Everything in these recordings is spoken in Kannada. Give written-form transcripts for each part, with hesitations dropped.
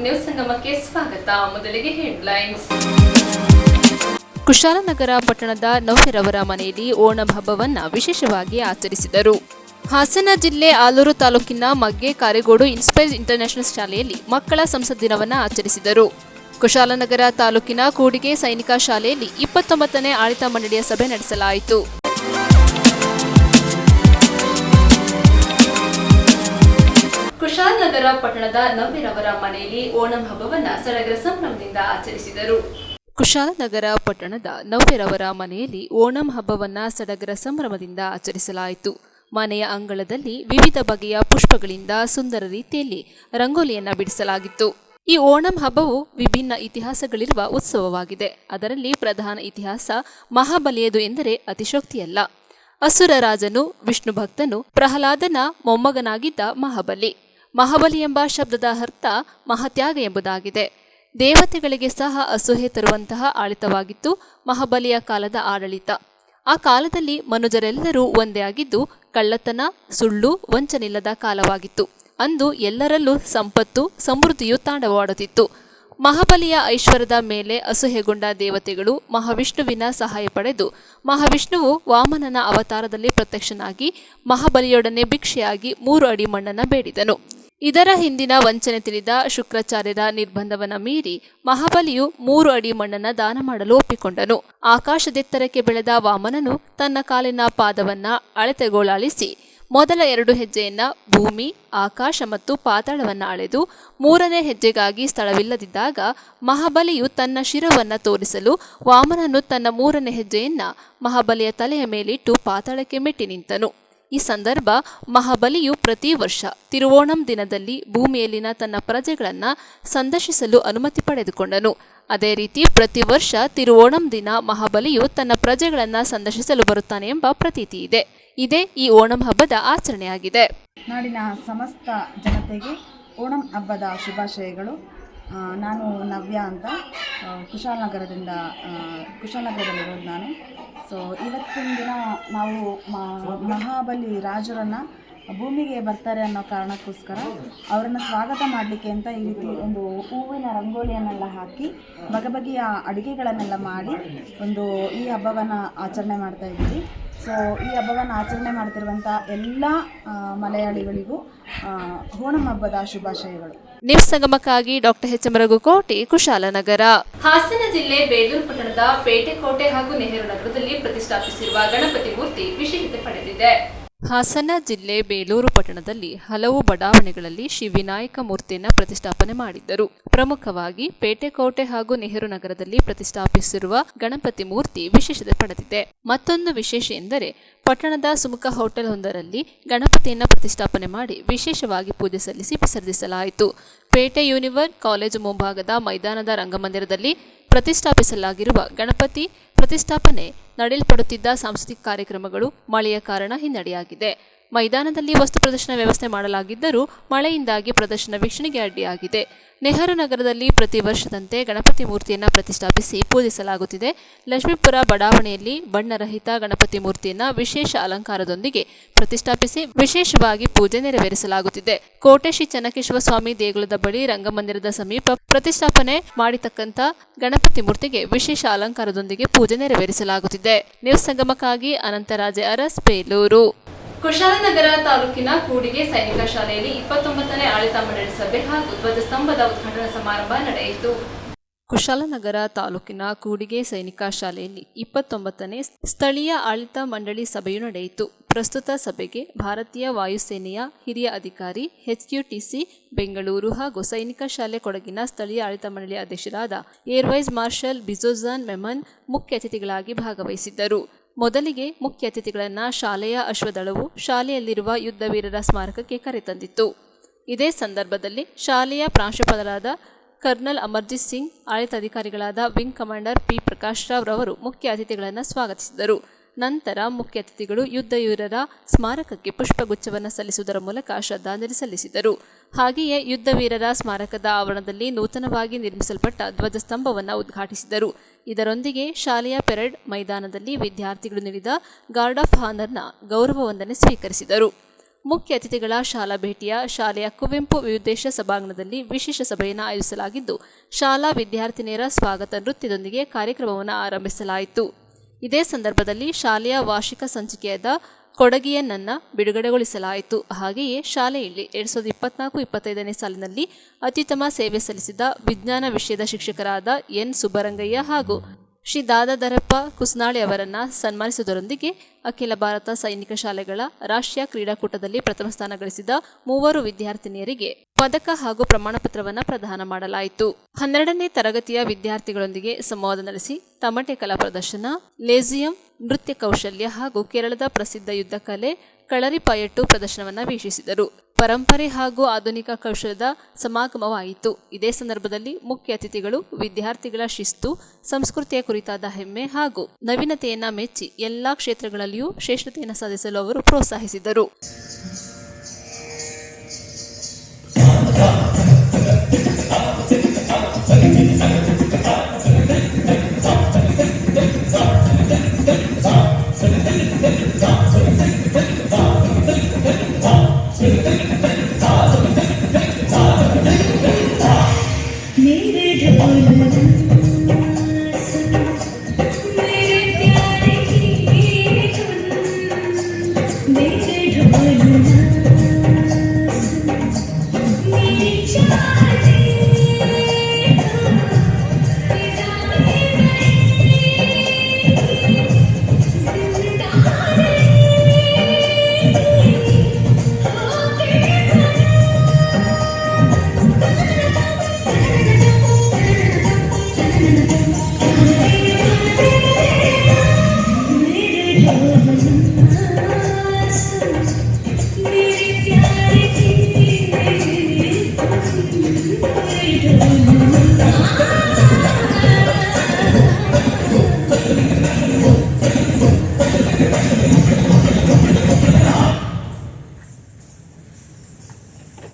ನ್ಯೂಸ್ ಸಂಗಮಕ್ಕೆ ಸ್ವಾಗತ. ಮೊದಲಿಗೆ ಹೆಡ್ಲೈನ್ಸ್. ಕುಶಾಲನಗರ ಪಟ್ಟಣದ ನವ್ಯರವರ ಮನೆಯಲ್ಲಿ ಓಣಂ ಹಬ್ಬವನ್ನು ವಿಶೇಷವಾಗಿ ಆಚರಿಸಿದರು. ಹಾಸನ ಜಿಲ್ಲೆ ಆಲೂರು ತಾಲೂಕಿನ ಮಗ್ಗೆ ಕಾರೆಗೋಡು ಇನ್ಸ್ಪೈರ್ ಇಂಟರ್ನ್ಯಾಷನಲ್ ಶಾಲೆಯಲ್ಲಿ ಮಕ್ಕಳ ಸಂಸತ್ ದಿನವನ್ನು ಆಚರಿಸಿದರು. ಕುಶಾಲನಗರ ತಾಲೂಕಿನ ಕೂಡಿಗೆ ಸೈನಿಕ ಶಾಲೆಯಲ್ಲಿ 29ನೇ ಆಡಳಿತ ಮಂಡಳಿಯ ಸಭೆ ನಡೆಸಲಾಯಿತು. ಕುಶಾಲನಗರ ಪಟ್ಟಣದ ನವ್ಯರವರ ಮನೆಯಲ್ಲಿ ಓಣಂ ಹಬ್ಬವನ್ನು ಸಡಗರ ಸಂಭ್ರಮದಿಂದ ಆಚರಿಸಿದರು. ಕುಶಾಲನಗರ ಪಟ್ಟಣದ ನವ್ಯರವರ ಮನೆಯಲ್ಲಿ ಓಣಂ ಹಬ್ಬವನ್ನು ಸಡಗರ ಸಂಭ್ರಮದಿಂದ ಆಚರಿಸಲಾಯಿತು. ಮನೆಯ ಅಂಗಳದಲ್ಲಿ ವಿವಿಧ ಬಗೆಯ ಪುಷ್ಪಗಳಿಂದ ಸುಂದರ ರೀತಿಯಲ್ಲಿ ರಂಗೋಲಿಯನ್ನು ಬಿಡಿಸಲಾಗಿತ್ತು. ಈ ಓಣಂ ಹಬ್ಬವು ವಿಭಿನ್ನ ಇತಿಹಾಸಗಳಿರುವ ಉತ್ಸವವಾಗಿದೆ. ಅದರಲ್ಲಿ ಪ್ರಧಾನ ಇತಿಹಾಸ ಮಹಾಬಲಿಯದು ಎಂದರೆ ಅತಿಶೋಕ್ತಿಯಲ್ಲ. ಅಸುರ ರಾಜನು ವಿಷ್ಣು ಭಕ್ತನು ಪ್ರಹ್ಲಾದನ ಮೊಮ್ಮಗನಾಗಿದ್ದ ಮಹಾಬಲಿ ಎಂಬ ಶಬ್ದದ ಅರ್ಥ ಮಹಾತ್ಯಾಗ ಎಂಬುದಾಗಿದೆ. ದೇವತೆಗಳಿಗೆ ಸಹ ಅಸೂಹೆ ತರುವಂತಹ ಆಡಳಿತವಾಗಿತ್ತು ಮಹಾಬಲಿಯ ಕಾಲದ ಆಡಳಿತ. ಆ ಕಾಲದಲ್ಲಿ ಮನುಜರೆಲ್ಲರೂ ಒಂದೇ ಆಗಿದ್ದು ಕಳ್ಳತನ, ಸುಳ್ಳು, ವಂಚನಿಲ್ಲದ ಕಾಲವಾಗಿತ್ತು. ಅಂದು ಎಲ್ಲರಲ್ಲೂ ಸಂಪತ್ತು, ಸಮೃದ್ಧಿಯು ತಾಂಡವವಾಡುತ್ತಿತ್ತು. ಮಹಾಬಲಿಯ ಐಶ್ವರ್ಯದ ಮೇಲೆ ಅಸೂಹೆಗೊಂಡ ದೇವತೆಗಳು ಮಹಾವಿಷ್ಣುವಿನ ಸಹಾಯ ಪಡೆದು ಮಹಾವಿಷ್ಣುವು ವಾಮನನ ಅವತಾರದಲ್ಲಿ ಪ್ರತ್ಯಕ್ಷನಾಗಿ ಮಹಾಬಲಿಯೊಡನೆ ಭಿಕ್ಷೆಯಾಗಿ 3 ಅಡಿ ಮಣ್ಣನ್ನು ಬೇಡಿದನು. ಇದರ ಹಿಂದಿನ ವಂಚನೆ ತಿಳಿದ ಶುಕ್ರಾಚಾರ್ಯರ ನಿರ್ಬಂಧವನ್ನ ಮೀರಿ ಮಹಾಬಲಿಯು 3 ಅಡಿ ಮಣ್ಣನ್ನು ದಾನ ಮಾಡಲು ಒಪ್ಪಿಕೊಂಡನು. ಆಕಾಶದೆತ್ತರಕ್ಕೆ ಬೆಳೆದ ವಾಮನನು ತನ್ನ ಕಾಲಿನ ಪಾದವನ್ನ ಅಳತೆಗೋಲಾಳಿಸಿ ಮೊದಲ 2 ಹೆಜ್ಜೆಯನ್ನ ಭೂಮಿ, ಆಕಾಶ ಮತ್ತು ಪಾತಾಳವನ್ನು ಅಳೆದು 3ನೇ ಹೆಜ್ಜೆಗಾಗಿ ಸ್ಥಳವಿಲ್ಲದಿದ್ದಾಗ ಮಹಾಬಲಿಯು ತನ್ನ ಶಿರವನ್ನು ತೋರಿಸಲು ವಾಮನನು ತನ್ನ 3ನೇ ಹೆಜ್ಜೆಯನ್ನ ಮಹಾಬಲಿಯ ತಲೆಯ ಮೇಲಿಟ್ಟು ಪಾತಾಳಕ್ಕೆ ಮೆಟ್ಟಿ ನಿಂತನು. ಈ ಸಂದರ್ಭ ಮಹಾಬಲಿಯು ಪ್ರತಿ ವರ್ಷ ತಿರುವೋಣಂ ದಿನದಲ್ಲಿ ಭೂಮಿಯಲ್ಲಿನ ತನ್ನ ಪ್ರಜೆಗಳನ್ನು ಸಂದರ್ಶಿಸಲು ಅನುಮತಿ ಪಡೆದುಕೊಂಡನು. ಅದೇ ರೀತಿ ಪ್ರತಿ ವರ್ಷ ತಿರುವೋಣಂ ದಿನ ಮಹಾಬಲಿಯು ತನ್ನ ಪ್ರಜೆಗಳನ್ನು ಸಂದರ್ಶಿಸಲು ಬರುತ್ತಾನೆ ಎಂಬ ಪ್ರತೀತಿ ಇದೆ. ಇದೇ ಈ ಓಣಂ ಹಬ್ಬದ ಆಚರಣೆಯಾಗಿದೆ. ನಾಡಿನ ಸಮಸ್ತ ಜನತೆಗೆ ಓಣಂ ಹಬ್ಬದ ಶುಭಾಶಯಗಳು. ನಾನು ನವ್ಯ ಅಂತ ಕುಶಾಲನಗರದಲ್ಲಿರೋದು ನಾನು. ಸೊ ಇವತ್ತಿನ ದಿನ ನಾವು ಮಹಾಬಲಿ ರಾಜರನ್ನು ಭೂಮಿಗೆ ಬರ್ತಾರೆ ಅನ್ನೋ ಕಾರಣಕ್ಕೋಸ್ಕರ ಅವರನ್ನು ಸ್ವಾಗತ ಮಾಡಲಿಕ್ಕೆ ಅಂತ ಈ ರೀತಿ ಒಂದು ಹೂವಿನ ರಂಗೋಲಿಯನ್ನೆಲ್ಲ ಹಾಕಿ ಬಗೆಬಗೆಯ ಅಡುಗೆಗಳನ್ನೆಲ್ಲ ಮಾಡಿ ಈ ಹಬ್ಬವನ್ನು ಆಚರಣೆ ಮಾಡ್ತಾ ಇದ್ದೀವಿ. ಸೊ ಈ ಹಬ್ಬವನ್ನು ಆಚರಣೆ ಮಾಡ್ತಿರುವಂಥ ಎಲ್ಲ ಮಲಯಾಳಿಗಳಿಗೂ ಓಣಂ ಹಬ್ಬದ ಶುಭಾಶಯಗಳು. ನ್ಯೂಸ್ ಸಂಗಮಕ್ಕಾಗಿ doctor H M Raghukoti, Kushalanagar. Hassan ಜಿಲ್ಲೆ ಬೇಲೂರು ಪಟ್ಟಣದ ಪೇಟೆಕೋಟೆ ಹಾಗೂ ನೆಹರು ನಗರದಲ್ಲಿ ಪ್ರತಿಷ್ಠಾಪಿಸಿರುವ ಗಣಪತಿ ಮೂರ್ತಿ ವಿಶೇಷತೆ ಪಡೆದಿದೆ. ಹಾಸನ ಜಿಲ್ಲೆ ಬೇಲೂರು ಪಟ್ಟಣದಲ್ಲಿ ಹಲವು ಬಡಾವಣೆಗಳಲ್ಲಿ ಶ್ರೀ ವಿನಾಯಕ ಮೂರ್ತಿಯನ್ನು ಪ್ರತಿಷ್ಠಾಪನೆ ಮಾಡಿದ್ದರು. ಪ್ರಮುಖವಾಗಿ ಪೇಟೆಕೋಟೆ ಹಾಗೂ ನೆಹರು ನಗರದಲ್ಲಿ ಪ್ರತಿಷ್ಠಾಪಿಸಿರುವ ಗಣಪತಿ ಮೂರ್ತಿ ವಿಶೇಷತೆ ಪಡೆದಿದೆ. ಮತ್ತೊಂದು ವಿಶೇಷ ಎಂದರೆ ಪಟ್ಟಣದ ಸುಮುಖ ಹೋಟೆಲ್ ಒಂದರಲ್ಲಿ ಗಣಪತಿಯನ್ನು ಪ್ರತಿಷ್ಠಾಪನೆ ಮಾಡಿ ವಿಶೇಷವಾಗಿ ಪೂಜೆ ಸಲ್ಲಿಸಿ ವಿಸರ್ಜಿಸಲಾಯಿತು. ಪೇಟೆ ಯೂನಿವರ್ ಕಾಲೇಜು ಮುಂಭಾಗದ ಮೈದಾನದ ರಂಗಮಂದಿರದಲ್ಲಿ ಪ್ರತಿಷ್ಠಾಪಿಸಲಾಗಿರುವ ಗಣಪತಿ ಪ್ರತಿಷ್ಠಾಪನೆ ನಡೆಯಲ್ಪಡುತ್ತಿದ್ದ ಸಾಂಸ್ಕೃತಿಕ ಕಾರ್ಯಕ್ರಮಗಳು ಮಳೆಯ ಕಾರಣ ಹಿನ್ನಡೆಯಾಗಿದೆ. ಮೈದಾನದಲ್ಲಿ ವಸ್ತು ಪ್ರದರ್ಶನ ವ್ಯವಸ್ಥೆ ಮಾಡಲಾಗಿದ್ದರೂ ಮಳೆಯಿಂದಾಗಿ ಪ್ರದರ್ಶನ ವೀಕ್ಷಣೆಗೆ ಅಡ್ಡಿಯಾಗಿದೆ. ನೆಹರು ನಗರದಲ್ಲಿ ಪ್ರತಿ ವರ್ಷದಂತೆ ಗಣಪತಿ ಮೂರ್ತಿಯನ್ನು ಪ್ರತಿಷ್ಠಾಪಿಸಿ ಪೂಜಿಸಲಾಗುತ್ತಿದೆ. ಲಕ್ಷ್ಮೀಪುರ ಬಡಾವಣೆಯಲ್ಲಿ ಬಣ್ಣರಹಿತ ಗಣಪತಿ ಮೂರ್ತಿಯನ್ನು ವಿಶೇಷ ಅಲಂಕಾರದೊಂದಿಗೆ ಪ್ರತಿಷ್ಠಾಪಿಸಿ ವಿಶೇಷವಾಗಿ ಪೂಜೆ ನೆರವೇರಿಸಲಾಗುತ್ತಿದೆ. ಕೋಟೆ ಶ್ರೀ ಚನ್ನಕೇಶವ ಸ್ವಾಮಿ ದೇಗುಲದ ಬಳಿ ರಂಗಮಂದಿರದ ಸಮೀಪ ಪ್ರತಿಷ್ಠಾಪನೆ ಮಾಡಿತಕ್ಕಂಥ ಗಣಪತಿ ಮೂರ್ತಿಗೆ ವಿಶೇಷ ಅಲಂಕಾರದೊಂದಿಗೆ ಪೂಜೆ ನೆರವೇರಿಸಲಾಗುತ್ತಿದೆ. ನ್ಯೂಸ್ ಸಂಗಮಕ್ಕಾಗಿ ಅನಂತರಾಜೆ ಅರಸ್, ಬೇಲೂರು. ಕುಶಾಲನಗರ ತಾಲೂಕಿನ ಕೂಡಿಗೆ ಸೈನಿಕ ಶಾಲೆಯಲ್ಲಿ 29ನೇ ಆಡಳಿತ ಮಂಡಳಿ ಸಭೆ ಹಾಗೂ ಧ್ವಜಸ್ತಂಭದ ಉದ್ಘಾಟನಾ ಸಮಾರಂಭ ನಡೆಯಿತು. ಕುಶಾಲನಗರ ತಾಲೂಕಿನ ಕೂಡಿಗೆ ಸೈನಿಕ ಶಾಲೆಯಲ್ಲಿ 29ನೇ ಸ್ಥಳೀಯ ಆಡಳಿತ ಮಂಡಳಿ ಸಭೆಯು ನಡೆಯಿತು. ಪ್ರಸ್ತುತ ಸಭೆಗೆ ಭಾರತೀಯ ವಾಯುಸೇನೆಯ ಹಿರಿಯ ಅಧಿಕಾರಿ HQTC ಬೆಂಗಳೂರು ಹಾಗೂ ಸೈನಿಕ ಶಾಲೆ ಕೊಡಗಿನ ಸ್ಥಳೀಯ ಆಡಳಿತ ಮಂಡಳಿಯ ಅಧ್ಯಕ್ಷರಾದ ಏರ್ ವೈಸ್ ಮಾರ್ಷಲ್ ಬಿಜೋಜಾನ್ ಮೆಮನ್ ಮುಖ್ಯ ಅತಿಥಿಗಳಾಗಿ ಭಾಗವಹಿಸಿದ್ದರು. ಮೊದಲಿಗೆ ಮುಖ್ಯ ಅತಿಥಿಗಳನ್ನು ಶಾಲೆಯ ಅಶ್ವದಳವು ಶಾಲೆಯಲ್ಲಿರುವ ಯುದ್ಧ ವೀರರ ಸ್ಮಾರಕಕ್ಕೆ ಕರೆತಂದಿತ್ತು. ಇದೇ ಸಂದರ್ಭದಲ್ಲಿ ಶಾಲೆಯ ಪ್ರಾಂಶುಪಾಲರಾದ ಕರ್ನಲ್ ಅಮರ್ಜಿತ್ ಸಿಂಗ್, ಆಡಳಿತಾಧಿಕಾರಿಗಳಾದ wing commander P. Prakash Rao ರವರು ಮುಖ್ಯ ಅತಿಥಿಗಳನ್ನು ಸ್ವಾಗತಿಸಿದರು. ನಂತರ ಮುಖ್ಯ ಅತಿಥಿಗಳು ಯುದ್ಧ ವೀರರ ಸ್ಮಾರಕಕ್ಕೆ ಪುಷ್ಪಗುಚ್ಛವನ್ನು ಸಲ್ಲಿಸುವುದರ ಮೂಲಕ ಶ್ರದ್ಧಾಂಜಲಿ ಸಲ್ಲಿಸಿದರು. ಹಾಗೆಯೇ ಯುದ್ಧ ವೀರರ ಸ್ಮಾರಕದ ಆವರಣದಲ್ಲಿ ನೂತನವಾಗಿ ನಿರ್ಮಿಸಲ್ಪಟ್ಟ ಧ್ವಜಸ್ತಂಭವನ್ನು ಉದ್ಘಾಟಿಸಿದರು. ಇದರೊಂದಿಗೆ ಶಾಲೆಯ ಪೆರೇಡ್ ಮೈದಾನದಲ್ಲಿ ವಿದ್ಯಾರ್ಥಿಗಳು ನೀಡಿದ ಗಾರ್ಡ್ ಆಫ್ ಹಾನರ್ನ ಗೌರವ ವಂದನೆ ಸ್ವೀಕರಿಸಿದರು. ಮುಖ್ಯ ಅತಿಥಿಗಳ ಶಾಲಾ ಭೇಟಿಯ ಶಾಲೆಯ ಕುವೆಂಪು ವಿವಿಧೇಶ ಸಭಾಂಗಣದಲ್ಲಿ ವಿಶೇಷ ಸಭೆಯನ್ನು ಆಯೋಜಿಸಲಾಗಿದ್ದು, ಶಾಲಾ ವಿದ್ಯಾರ್ಥಿನಿಯರ ಸ್ವಾಗತ ನೃತ್ಯದೊಂದಿಗೆ ಕಾರ್ಯಕ್ರಮವನ್ನು ಆರಂಭಿಸಲಾಯಿತು. ಇದೇ ಸಂದರ್ಭದಲ್ಲಿ ಶಾಲೆಯ ವಾರ್ಷಿಕ ಸಂಚಿಕೆಯಾದ ಕೊಡಗಿಯನ್ನ ಬಿಡುಗಡೆಗೊಳಿಸಲಾಯಿತು. ಹಾಗೆಯೇ ಶಾಲೆಯಲ್ಲಿ 2024-25ನೇ ಸಾಲಿನಲ್ಲಿ ಅತ್ಯುತ್ತಮ ಸೇವೆ ಸಲ್ಲಿಸಿದ ವಿಜ್ಞಾನ ವಿಷಯದ ಶಿಕ್ಷಕರಾದ ಎನ್ ಸುಬ್ಬರಂಗಯ್ಯ ಹಾಗೂ ಶ್ರೀ ದಾದಾಧರಪ್ಪ ಕುಸ್ನಾಳಿ ಅವರನ್ನು ಸನ್ಮಾನಿಸುವುದರೊಂದಿಗೆ ಅಖಿಲ ಭಾರತ ಸೈನಿಕ ಶಾಲೆಗಳ ರಾಷ್ಟ್ರೀಯ ಕ್ರೀಡಾಕೂಟದಲ್ಲಿ ಪ್ರಥಮ ಸ್ಥಾನ ಗಳಿಸಿದ 3 ವಿದ್ಯಾರ್ಥಿನಿಯರಿಗೆ ಪದಕ ಹಾಗೂ ಪ್ರಮಾಣ ಪತ್ರವನ್ನು ಪ್ರದಾನ ಮಾಡಲಾಯಿತು. 12ನೇ ತರಗತಿಯ ವಿದ್ಯಾರ್ಥಿಗಳೊಂದಿಗೆ ಸಂವಾದ ನಡೆಸಿ ತಮಟೆ ಕಲಾ ಪ್ರದರ್ಶನ, ಲೇಸಿಯಂ ನೃತ್ಯ ಕೌಶಲ್ಯ ಹಾಗೂ ಕೇರಳದ ಪ್ರಸಿದ್ಧ ಯುದ್ಧ ಕಲೆ ಕಳರಿಪಯಟ್ಟು ಪ್ರದರ್ಶನವನ್ನು ವೀಕ್ಷಿಸಿದರು. ಪರಂಪರೆ ಹಾಗೂ ಆಧುನಿಕ ಕೌಶಲ್ಯದ ಸಮಾಗಮವಾಯಿತು. ಇದೇ ಸಂದರ್ಭದಲ್ಲಿ ಮುಖ್ಯ ಅತಿಥಿಗಳು ವಿದ್ಯಾರ್ಥಿಗಳ ಶಿಸ್ತು, ಸಂಸ್ಕೃತಿಯ ಕುರಿತಾದ ಹೆಮ್ಮೆ ಹಾಗೂ ನವೀನತೆಯನ್ನ ಮೆಚ್ಚಿ ಎಲ್ಲಾ ಕ್ಷೇತ್ರಗಳಲ್ಲಿಯೂ ಶ್ರೇಷ್ಠತೆಯನ್ನು ಸಾಧಿಸಲು ಅವರು ಪ್ರೋತ್ಸಾಹಿಸಿದರು.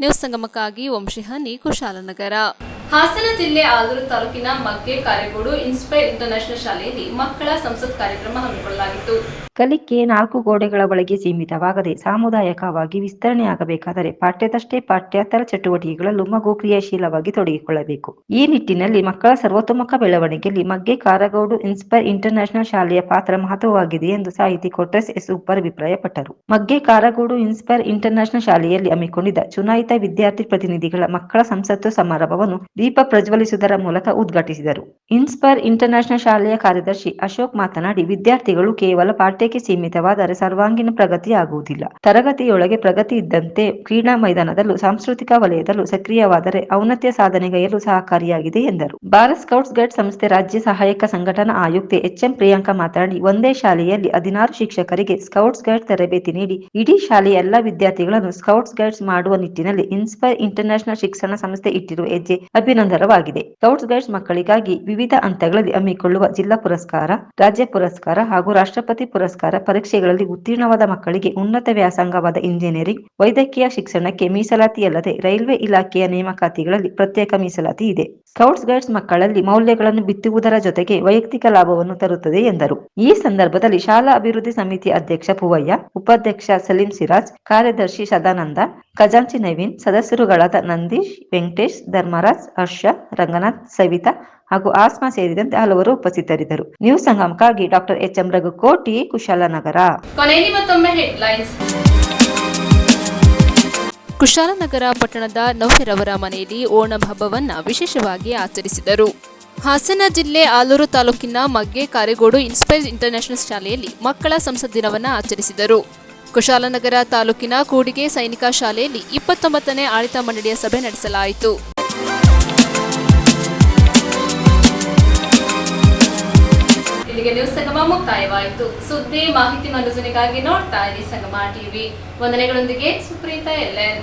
ನ್ಯೂಸ್ ಸಂಗಮಕ್ಕಾಗಿ ವಂಶಿಹಾನಿ, ಕುಶಾಲನಗರ. ಹಾಸನ ಜಿಲ್ಲೆ ಆಲೂರು ತಾಲೂಕಿನ ಮಗ್ಗೆ ಕಾರೆಗೋಡು ಇನ್ಸ್ಪೈರ್ ಇಂಟರ್ನ್ಯಾಷನಲ್ ಶಾಲೆಯಲ್ಲಿ ಮಕ್ಕಳ ಸಂಸತ್ ಕಾರ್ಯಕ್ರಮ ಹಮ್ಮಿಕೊಳ್ಳಲಾಗಿತ್ತು. ಕಲಿಕೆ 4 ಗೋಡೆಗಳ ಒಳಗೆ ಸೀಮಿತವಾಗದೆ ಸಾಮುದಾಯಿಕವಾಗಿ ವಿಸ್ತರಣೆಯಾಗಬೇಕಾದರೆ ಪಾಠ್ಯದಷ್ಟೇ ಪಾಠ್ಯೇತರ ಚಟುವಟಿಕೆಗಳಲ್ಲೂ ಮಗು ಕ್ರಿಯಾಶೀಲವಾಗಿ ತೊಡಗಿಕೊಳ್ಳಬೇಕು. ಈ ನಿಟ್ಟಿನಲ್ಲಿ ಮಕ್ಕಳ ಸರ್ವತೋಮುಖ ಬೆಳವಣಿಗೆಯಲ್ಲಿ ಮಗ್ಗೆ ಕಾರಗೋಡು ಇನ್ಸ್ಪೈರ್ ಇಂಟರ್ನ್ಯಾಷನಲ್ ಶಾಲೆಯ ಪಾತ್ರ ಮಹತ್ವವಾಗಿದೆ ಎಂದು ಸಾಹಿತಿ ಕೊಟ್ರೆಸ್ ಎಸ್ ಉಪ್ಪರ್ ಅಭಿಪ್ರಾಯಪಟ್ಟರು. ಮಗ್ಗೆ ಕಾರಗೋಡು ಇನ್ಸ್ಪೈರ್ ಇಂಟರ್ನ್ಯಾಷನಲ್ ಶಾಲೆಯಲ್ಲಿ ಹಮ್ಮಿಕೊಂಡಿದ್ದ ಚುನಾಯಿತ ವಿದ್ಯಾರ್ಥಿ ಪ್ರತಿನಿಧಿಗಳ ಮಕ್ಕಳ ಸಂಸತ್ತು ಸಮಾರಂಭವನ್ನು ದೀಪ ಪ್ರಜ್ವಲಿಸುವುದರ ಮೂಲಕ ಉದ್ಘಾಟಿಸಿದರು. ಇನ್ಸ್ಪೈರ್ ಇಂಟರ್ನ್ಯಾಷನಲ್ ಶಾಲೆಯ ಕಾರ್ಯದರ್ಶಿ ಅಶೋಕ್ ಮಾತನಾಡಿ, ವಿದ್ಯಾರ್ಥಿಗಳು ಕೇವಲ ಪಾಠ್ಯಕ್ಕೆ ಸೀಮಿತವಾದರೆ ಸರ್ವಾಂಗೀಣ ಪ್ರಗತಿ ಆಗುವುದಿಲ್ಲ. ತರಗತಿಯೊಳಗೆ ಪ್ರಗತಿ ಇದ್ದಂತೆ ಕ್ರೀಡಾ ಮೈದಾನದಲ್ಲೂ ಸಾಂಸ್ಕೃತಿಕ ವಲಯದಲ್ಲೂ ಸಕ್ರಿಯವಾದರೆ ಔನ್ನತ್ಯ ಸಾಧನೆಗೈಯಲು ಸಹಕಾರಿಯಾಗಿದೆ ಎಂದರು. ಭಾರತ್ ಸ್ಕೌಟ್ಸ್ ಗೈಡ್ ಸಂಸ್ಥೆ ರಾಜ್ಯ ಸಹಾಯಕ ಸಂಘಟನಾ ಆಯುಕ್ತೆ ಎಚ್ಎಂ ಪ್ರಿಯಾಂಕಾ ಮಾತನಾಡಿ, ಒಂದೇ ಶಾಲೆಯಲ್ಲಿ 16 ಶಿಕ್ಷಕರಿಗೆ ಸ್ಕೌಟ್ಸ್ ಗೈಡ್ ತರಬೇತಿ ನೀಡಿ ಇಡೀ ಶಾಲೆಯ ಎಲ್ಲ ವಿದ್ಯಾರ್ಥಿಗಳನ್ನು ಸ್ಕೌಟ್ಸ್ ಗೈಡ್ಸ್ ಮಾಡುವ ನಿಟ್ಟಿನಲ್ಲಿ ಇನ್ಸ್ಪೈರ್ ಇಂಟರ್ನ್ಯಾಷನಲ್ ಶಿಕ್ಷಣ ಸಂಸ್ಥೆ ಇಟ್ಟಿರುವ ಹೆಜ್ಜೆ ಅಭಿನಂದನವಾಗಿದೆ. ಸ್ಕೌಟ್ಸ್ ಗೈಡ್ಸ್ ಮಕ್ಕಳಿಗಾಗಿ ವಿವಿಧ ಹಂತಗಳಲ್ಲಿ ಹಮ್ಮಿಕೊಳ್ಳುವ ಜಿಲ್ಲಾ ಪುರಸ್ಕಾರ, ರಾಜ್ಯ ಪುರಸ್ಕಾರ ಹಾಗೂ ರಾಷ್ಟ್ರಪತಿ ಪುರಸ್ಕಾರ ಪರೀಕ್ಷೆಗಳಲ್ಲಿ ಉತ್ತೀರ್ಣವಾದ ಮಕ್ಕಳಿಗೆ ಉನ್ನತ ವ್ಯಾಸಂಗವಾದ ಇಂಜಿನಿಯರಿಂಗ್, ವೈದ್ಯಕೀಯ ಶಿಕ್ಷಣಕ್ಕೆ ಮೀಸಲಾತಿಯಲ್ಲದೆ ರೈಲ್ವೆ ಇಲಾಖೆಯ ನೇಮಕಾತಿಗಳಲ್ಲಿ ಪ್ರತ್ಯೇಕ ಮೀಸಲಾತಿ ಇದೆ. ಸ್ಕೌಟ್ಸ್ ಗೈಡ್ಸ್ ಮಕ್ಕಳಲ್ಲಿ ಮೌಲ್ಯಗಳನ್ನು ಬಿತ್ತುವುದರ ಜೊತೆಗೆ ವೈಯಕ್ತಿಕ ಲಾಭವನ್ನು ತರುತ್ತದೆ ಎಂದರು. ಈ ಸಂದರ್ಭದಲ್ಲಿ ಶಾಲಾ ಅಭಿವೃದ್ಧಿ ಸಮಿತಿ ಅಧ್ಯಕ್ಷ ಪೂವಯ್ಯ, ಉಪಾಧ್ಯಕ್ಷ ಸಲೀಂ ಸಿರಾಜ್, ಕಾರ್ಯದರ್ಶಿ ಸದಾನಂದ, ಖಜಾಂಚಿ ನವೀನ್, ಸದಸ್ಯರುಗಳಾದ ನಂದೀಶ್, ವೆಂಕಟೇಶ್, ಧರ್ಮರಾಜ್, ಹರ್ಷ, ರಂಗನಾಥ್, ಸವಿತಾ ಹಾಗೂ ಆಸ್ಮಾ ಸೇರಿದಂತೆ ಹಲವರು ಉಪಸ್ಥಿತರಿದ್ದರು. ನ್ಯೂಸ್ ಸಂಗಮಕ್ಕಾಗಿ doctor H M Raghukoti, Kushalanagar. ಕೊನೆಯಲ್ಲಿ ಮತ್ತೊಮ್ಮೆ ಹೆಡ್ಲೈನ್ಸ್. ಕುಶಾಲನಗರ ಪಟ್ಟಣದ ನೌಫೆರವರ ಮನೆಯಲ್ಲಿ ಓಣಂ ಹಬ್ಬವನ್ನು ವಿಶೇಷವಾಗಿ ಆಚರಿಸಿದರು. ಹಾಸನ ಜಿಲ್ಲೆ ಆಲೂರು ತಾಲೂಕಿನ ಮಗ್ಗೆ ಕಾರೆಗೋಡು ಇನ್ಸ್ಪೈರ್ ಇಂಟರ್ನ್ಯಾಷನಲ್ ಶಾಲೆಯಲ್ಲಿ ಮಕ್ಕಳ ಸಂಸತ್ ದಿನವನ್ನು ಆಚರಿಸಿದರು. ಕುಶಾಲನಗರ ತಾಲೂಕಿನ ಕೂಡಿಗೆ ಸೈನಿಕ ಶಾಲೆಯಲ್ಲಿ 29ನೇ ಆಡಳಿತ ಮಂಡಳಿಯ ಸಭೆ ನಡೆಸಲಾಯಿತು. ಇಲ್ಲಿಗೆ ನ್ಯೂಸ್ ಸಂಗಮ ಮುಕ್ತಾಯವಾಯಿತು. ಸುದ್ದಿ ಮಾಹಿತಿ ಮನೋರಂಜನೆಗಾಗಿ ನೋಡ್ತಾ ಇರಿ ಸಂಗಮ ಟಿವಿ. ವಂದನೆಗಳೊಂದಿಗೆ ಸುಪ್ರೀತಾ ಎಲ್ಎನ್.